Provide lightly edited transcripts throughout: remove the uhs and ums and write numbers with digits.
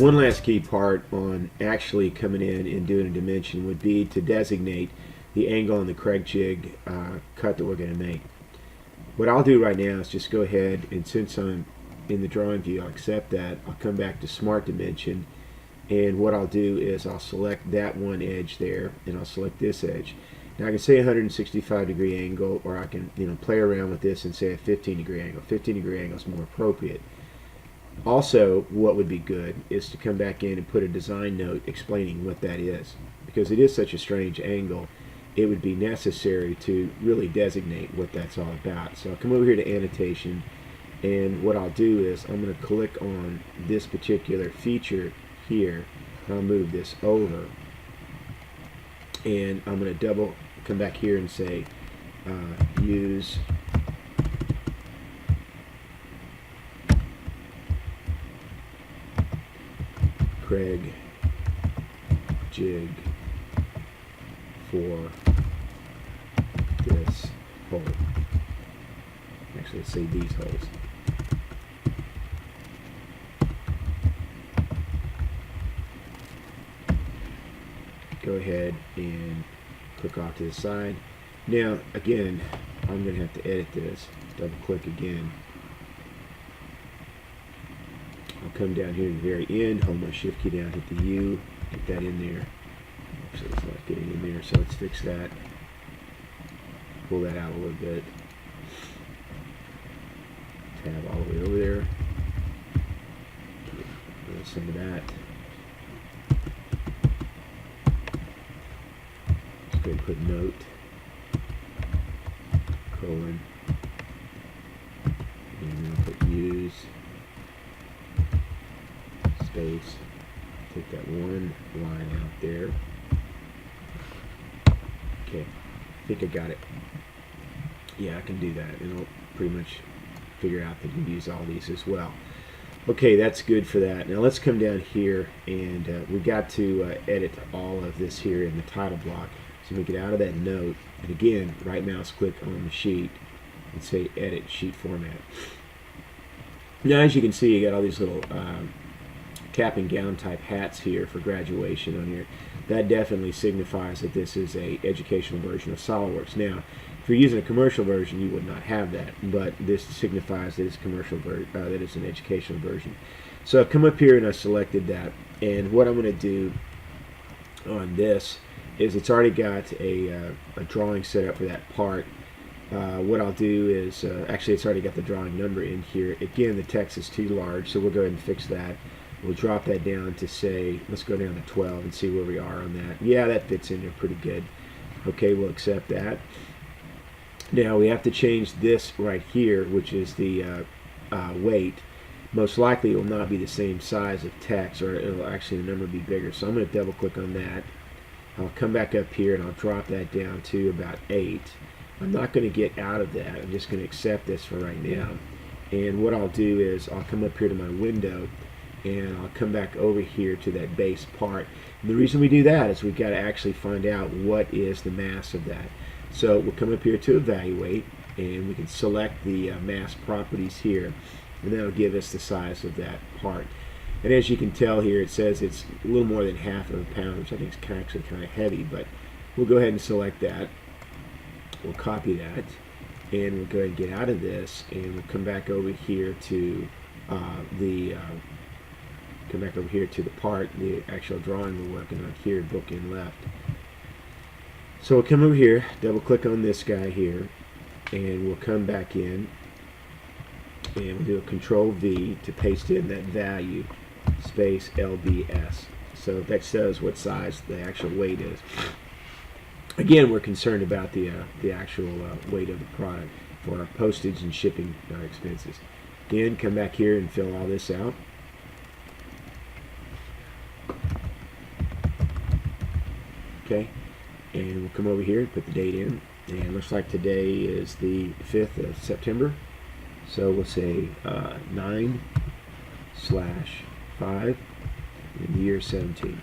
One last key part on actually coming in and doing a dimension would be to designate the angle on the Craig jig cut that we're going to make. What I'll do right now is just go ahead, and since I'm in the drawing view, I'll accept that. I'll come back to Smart Dimension, and what I'll do is I'll select that one edge there, and I'll select this edge. Now I can say 165-degree angle, or I can play around with this and say a 15-degree angle. 15-degree angle is more appropriate. Also, what would be good is to come back in and put a design note explaining what that is. Because it is such a strange angle, it would be necessary to really designate what that's all about. So I'll come over here to Annotation, and what I'll do is I'm going to click on this particular feature here, and I'll move this over, and I'm going to come back here and say use Craig jig for this hole. Actually, let's say these holes. Go ahead and click off to the side. Now, again, I'm going to have to edit this. Double click again. I'll come down here to the very end, hold my shift key down, hit the U, get that in there. Actually, it's not getting in there, so let's fix that. Pull that out a little bit. Tab all the way over there. Some of that. Let's go ahead and put note, colon, and then put use, space, take that one line out there. Okay, I think I got it. Yeah, I can do that, and it'll pretty much figure out that you can use all these as well. Okay, that's good for that. Now let's come down here, and we got to edit all of this here in the title block. So we get out of that note, and again, right mouse click on the sheet and say Edit Sheet Format. Now, as you can see, you got all these little cap and gown type hats here for graduation on here. That definitely signifies that this is a educational version of SolidWorks. Now, if you're using a commercial version, you would not have that, but this signifies that it's commercial that it's an educational version. So I've come up here and I selected that, and what I'm going to do on this is it's already got a drawing set up for that part. What I'll do is actually it's already got the drawing number in here. Again, the text is too large, so we'll go ahead and fix that. We'll drop that down to say, let's go down to 12 and see where we are on that. Yeah, that fits in there pretty good. Okay, we'll accept that. Now we have to change this right here, which is the weight. Most likely it will not be the same size of text, or it'll actually the number will be bigger. So I'm going to double click on that. I'll come back up here and I'll drop that down to about 8. I'm not going to get out of that. I'm just going to accept this for right now. And what I'll do is I'll come up here to my window, and I'll come back over here to that base part. And the reason we do that is we've got to actually find out what is the mass of that. So we'll come up here to evaluate, and we can select the mass properties here, and that'll give us the size of that part. And as you can tell here, it says it's a little more than half of a pound, which I think is actually kind of heavy, but we'll go ahead and select that. We'll copy that, and we'll go ahead and get out of this, and we'll come back over here to the part, the actual drawing we're working on here, Bookend left. So we'll come over here, double click on this guy here, and we'll come back in, and we'll do a Control V to paste in that value, space LBS. So that shows what size the actual weight is. Again, we're concerned about the actual weight of the product for our postage and shipping expenses. Again, come back here and fill all this out. Okay, and we'll come over here and put the date in, and it looks like today is the 5th of September, so we'll say 9/5 in the year 17.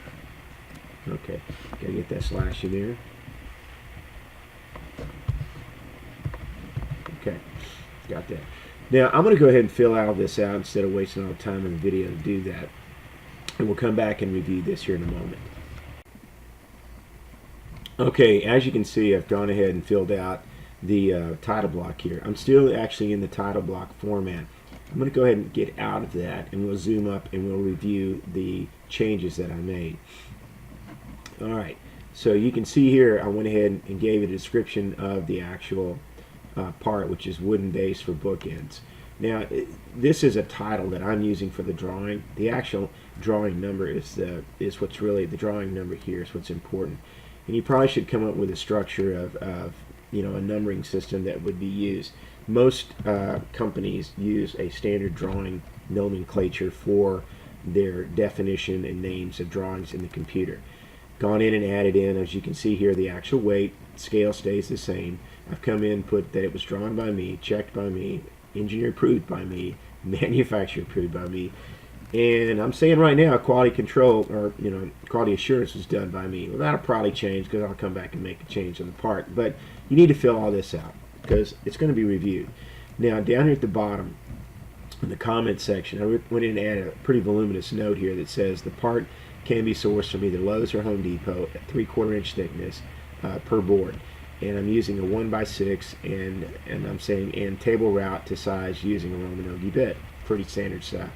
Okay, gotta get that slash in there. Okay, got that. Now I'm going to go ahead and fill all this out instead of wasting all the time in the video to do that. And we'll come back and review this here in a moment. Okay, as you can see, I've gone ahead and filled out the title block here. I'm still actually in the title block format. I'm going to go ahead and get out of that, and we'll zoom up and we'll review the changes that I made. Alright, so you can see here I went ahead and gave a description of the actual part, which is wooden base for bookends. Now, this is a title that I'm using for the drawing. The actual drawing number is what's really, the drawing number here is what's important. And you probably should come up with a structure of you know, a numbering system that would be used. Most companies use a standard drawing nomenclature for their definition and names of drawings in the computer. Gone in and added in, as you can see here, the actual weight, scale stays the same. I've come in and put that it was drawn by me, checked by me, engineer approved by me, manufacturer approved by me, and I'm saying right now quality control, or you know, quality assurance was done by me. Well, that'll probably change because I'll come back and make a change on the part, but you need to fill all this out because it's going to be reviewed. Now down here at the bottom in the comments section, I went in and added a pretty voluminous note here that says the part can be sourced from either Lowe's or Home Depot at 3/4 inch thickness per board. And I'm using a 1x6, and I'm saying and table route to size using a Roman Ogie bit. Pretty standard stuff.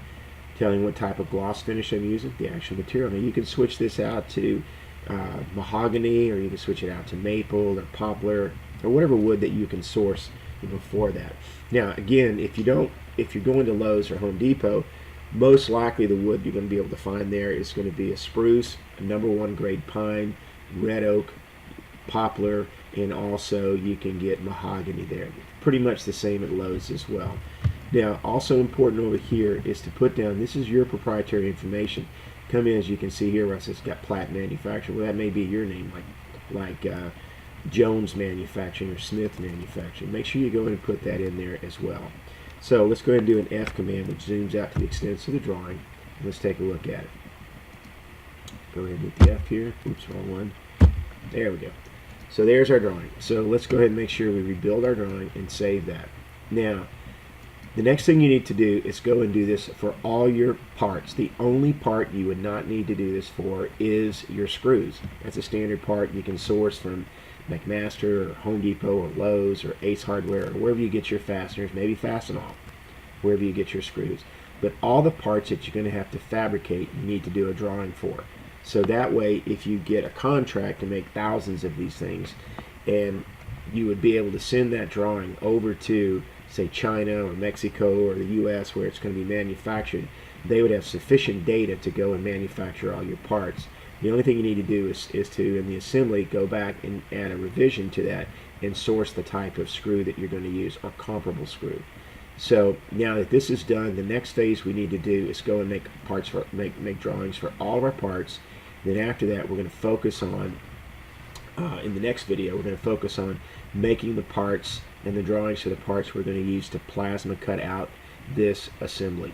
Telling what type of gloss finish I'm using, the actual material. Now you can switch this out to mahogany, or you can switch it out to maple or poplar or whatever wood that you can source for that. Now again, if you're going to Lowe's or Home Depot, most likely the wood you're going to be able to find there is going to be a spruce, a #1 grade pine, red oak, poplar, and also you can get mahogany there. Pretty much the same at Lowe's as well. Now also important over here is to put down, this is your proprietary information. Come in, as you can see here where it says it's got Platt Manufacturing. Well, that may be your name, like Jones Manufacturing or Smith Manufacturing. Make sure you go in and put that in there as well. So let's go ahead and do an F command, which zooms out to the extents of the drawing. Let's take a look at it. Go ahead and hit the F here. Oops, wrong one. There we go. So there's our drawing. So let's go ahead and make sure we rebuild our drawing and save that. Now, the next thing you need to do is go and do this for all your parts. The only part you would not need to do this for is your screws. That's a standard part you can source from McMaster or Home Depot or Lowe's or Ace Hardware or wherever you get your fasteners, maybe Fastenal, wherever you get your screws. But all the parts that you're going to have to fabricate, you need to do a drawing for. So that way, if you get a contract to make thousands of these things, and you would be able to send that drawing over to, say, China or Mexico or the US where it's going to be manufactured, they would have sufficient data to go and manufacture all your parts. The only thing you need to do is to, in the assembly, go back and add a revision to that and source the type of screw that you're going to use, or comparable screw. So now that this is done, the next phase we need to do is go and make parts for make drawings for all of our parts. Then after that, we're going to focus on, in the next video, we're going to focus on making the parts and the drawings for the parts we're going to use to plasma cut out this assembly.